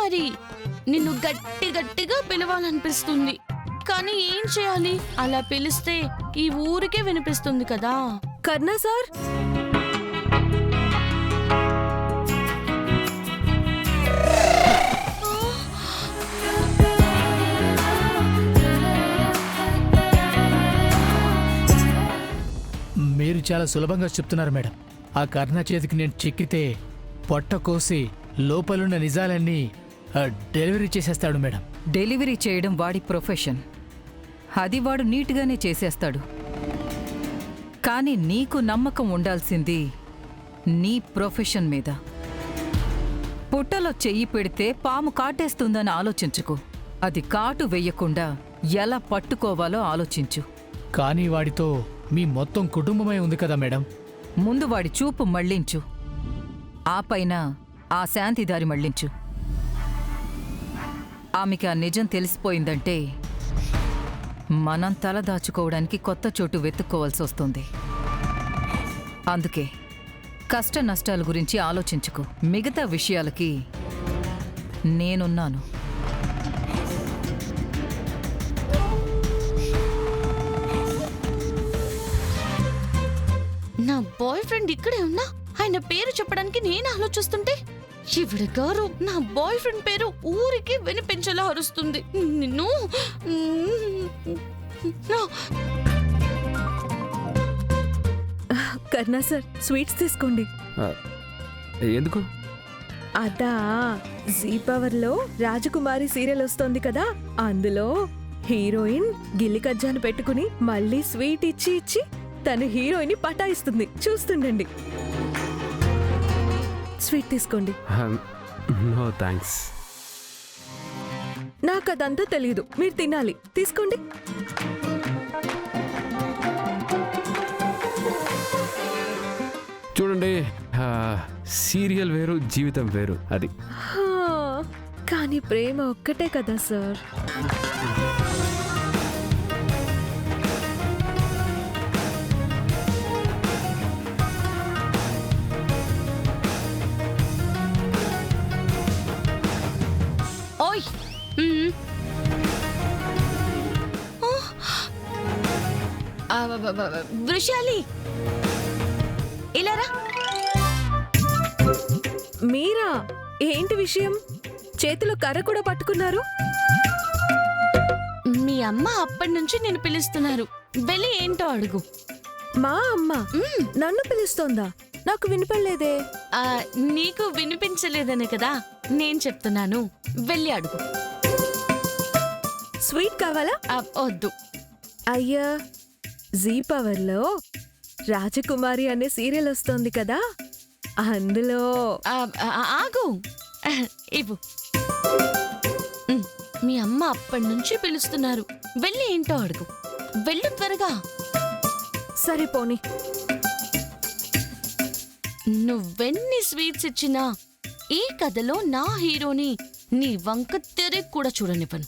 మరి నిన్ను గట్టి గట్టిగా పిలవాలనిపిస్తుంది. కానీ ఏం చేయాలి? అలా పిలిస్తే ఈ ఊరికే వినిపిస్తుంది కదా. కర్ణ సార్, మీరు చాలా సులభంగా చెప్తున్నారు మేడం. ఆ కర్ణ చేతికి నేను చిక్కితే పొట్ట కోసి లోపలున్న నిజాలన్నీ డెలివరీ చేసేస్తాడు మేడం. డెలివరీ చేయడం వాడి ప్రొఫెషన్. అది వాడు నీట్గానే చేసేస్తాడు. కానీ నీకు నమ్మకం ఉండాల్సింది నీ ప్రొఫెషన్ మీద. పుట్టలో చెయ్యి పెడితే పాము కాటేస్తుందని ఆలోచించుకో. అది కాటు వెయ్యకుండా ఎలా పట్టుకోవాలో ఆలోచించు. కానీ వాడితో మీ మొత్తం కుటుంబమే ఉంది కదా మేడం. ముందు వాడి చూపు మళ్లించు, ఆ పైన ఆ శాంతిదారి మళ్లించు. ఆమెకి ఆ నిజం తెలిసిపోయిందంటే మనం తల దాచుకోవడానికి కొత్త చోటు వెతుక్కోవాల్సి వస్తుంది. అందుకే కష్ట నష్టాల గురించి ఆలోచించుకో. మిగతా విషయాలకి నేనున్నాను. నా బాయ్ ఫ్రెండ్ ఇక్కడే ఉన్నా ఆయన పేరు చెప్పడానికి నేను ఆలోచిస్తుంటే ఈవిడ గారు నా బాయ్ ఫ్రెండ్ పేరు ఊరికి వినిపించేలా అరుస్తుంది. నిన్ను కర్ణ సార్, స్వీట్స్ తీసుకోండి. ఎందుకు? అదా, జీ పవర్ లో రాజకుమారి సీరియల్ వస్తోంది కదా, అందులో హీరోయిన్ గిల్లి కజ్జాను పెట్టుకుని మళ్ళీ స్వీట్ ఇచ్చి ఇచ్చి తను హీరోయిన్ పటాయిస్తుంది. చూస్తుండండి. స్వీట్ తీసుకోండి. No thanks. నాకు అదంతా తెలియదు, మీరు తినాలి. తీసుకోండి. చూడండి, సీరియల్ వేరు, జీవితం వేరు. అది కానీ ప్రేమ ఒక్కటే కదా సార్. ఓయ్, వృషాలి ఇలారా. మీరా? ఏంటి విషయం? చేతిలో కర్ర కూడా పట్టుకున్నారు. మీ అమ్మ అప్పటి నుంచి నేను పిలుస్తున్నారు. వెళ్ళి ఏంటో అడుగు. మా అమ్మ నన్ను పిలుస్తోందా? నాకు వినపడలేదే. నీకు వినిపించలేదనే కదా నేను చెప్తున్నాను. వెళ్ళి అడుగు. స్వీట్ కావాలా? వద్దు. అయ్యా, జీ పవర్ లో రాజకుమారి అనే సీరియల్ వస్తోంది కదా, అందులో. ఆగు, ఇవ్వు. మీ అమ్మ అప్పటి నుంచి పిలుస్తున్నారు. వెళ్ళి ఏంటో అడుగు. వెళ్ళు త్వరగా. సరే పోనీ. నువ్వెన్ని స్వీట్స్ ఇచ్చినా ఈ కథలో నా హీరోని నీ వంక తెరే కూడా చూడనివ్వను.